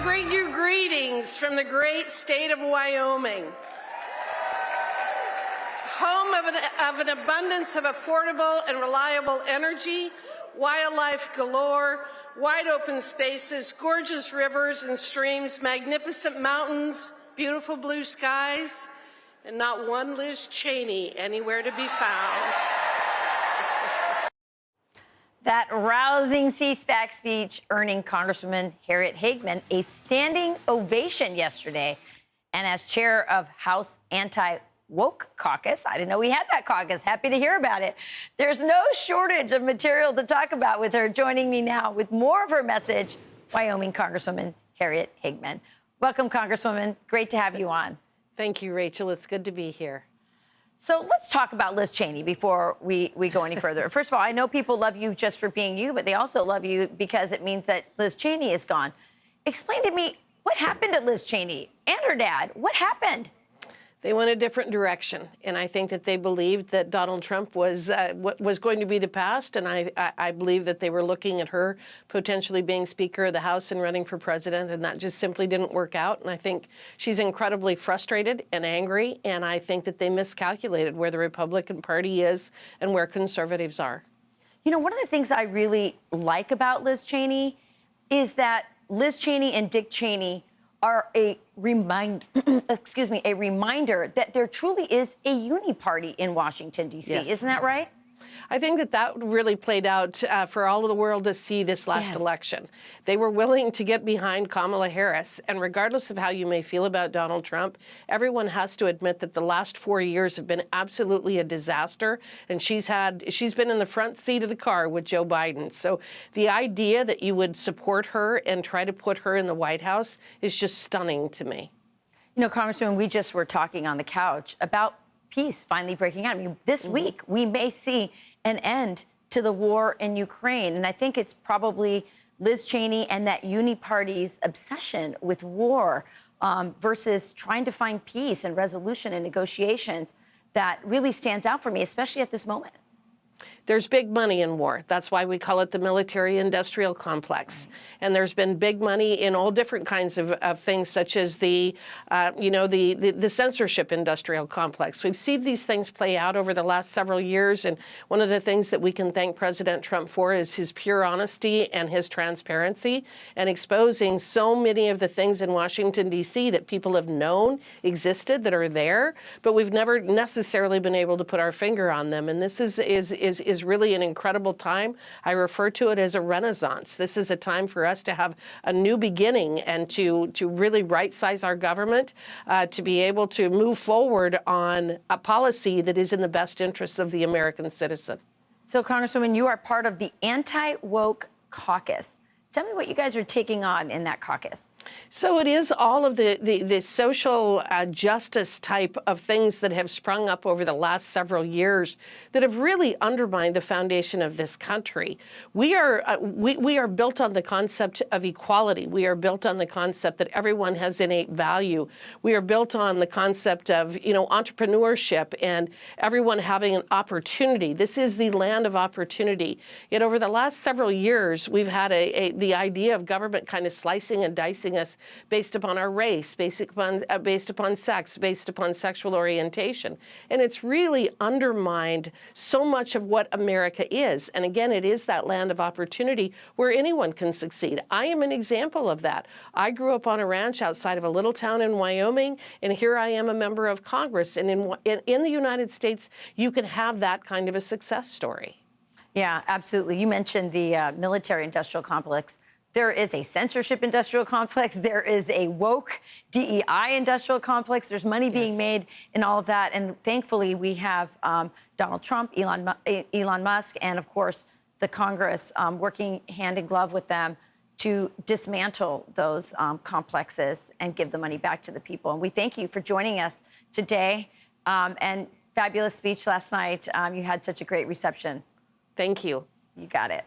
bring you greetings from the great state of Wyoming, home of an abundance of affordable and reliable energy, wildlife galore, wide open spaces, gorgeous rivers and streams, magnificent mountains, beautiful blue skies, and not one Liz Cheney anywhere to be found. That rousing CPAC speech earning Congresswoman Harriet Hageman a standing ovation yesterday. And as chair of House Anti-Woke Caucus, I didn't know we had that caucus. Happy to hear about it. There's no shortage of material to talk about with her. Joining me now with more of her message, Wyoming Congresswoman Harriet Hageman. Welcome, Congresswoman. Great to have you on. Thank you, Rachel. It's good to be here. So let's talk about Liz Cheney before we go any further. First of all, I know people love you just for being you, but they also love you because it means that Liz Cheney is gone. Explain to me what happened to Liz Cheney and her dad. What happened? They went a different direction, and I think that they believed that Donald Trump was going to be the past, and I believe that they were looking at her potentially being Speaker of the House and running for president, and that just simply didn't work out. And I think she's incredibly frustrated and angry, and I think that they miscalculated where the Republican Party is and where conservatives are. You know, one of the things I really like about Liz Cheney is that Liz Cheney and Dick Cheney are a reminder that there truly is a uni-party in Washington, D.C. Yes. Isn't that right? I think that that really played out for all of the world to see this last election. They were willing to get behind Kamala Harris, and regardless of how you may feel about Donald Trump, everyone has to admit that the last 4 years have been absolutely a disaster, and she's been in the front seat of the car with Joe Biden. So the idea that you would support her and try to put her in the White House is just stunning to me. You know, Congresswoman, we just were talking on the couch about peace finally breaking out. I mean, this week we may see an end to the war in Ukraine. And I think it's probably Liz Cheney and that uni-party's obsession with war versus trying to find peace and resolution and negotiations that really stands out for me, especially at this moment. There's big money in war. That's why we call it the military-industrial complex. And there's been big money in all different kinds of things, such as the censorship industrial complex. We've seen these things play out over the last several years. And one of the things that we can thank President Trump for is his pure honesty and his transparency and exposing so many of the things in Washington, D.C. that people have known existed, that are there, but we've never necessarily been able to put our finger on them. And this is really an incredible time. I refer to it as a renaissance. This is a time for us to have a new beginning and to really right-size our government, to be able to move forward on a policy that is in the best interest of the American citizen. So, Congresswoman, you are part of the Anti-Woke Caucus. Tell me what you guys are taking on in that caucus. So it is all of the social justice type of things that have sprung up over the last several years that have really undermined the foundation of this country. We are built on the concept of equality. We are built on the concept that everyone has innate value. We are built on the concept of, entrepreneurship and everyone having an opportunity. This is the land of opportunity. Yet over the last several years, we've had the idea of government kind of slicing and dicing us based upon our race, based upon sex, based upon sexual orientation. And it's really undermined so much of what America is. And again, it is that land of opportunity where anyone can succeed. I am an example of that. I grew up on a ranch outside of a little town in Wyoming, and here I am a member of Congress. And in the United States, you can have that kind of a success story. Yeah, absolutely. You mentioned the military-industrial complex. There is a censorship industrial complex. There is a woke DEI industrial complex. There's money being made in all of that. And thankfully, we have Donald Trump, Elon Musk, and, of course, the Congress working hand in glove with them to dismantle those complexes and give the money back to the people. And we thank you for joining us today. And fabulous speech last night. You had such a great reception. Thank you. You got it.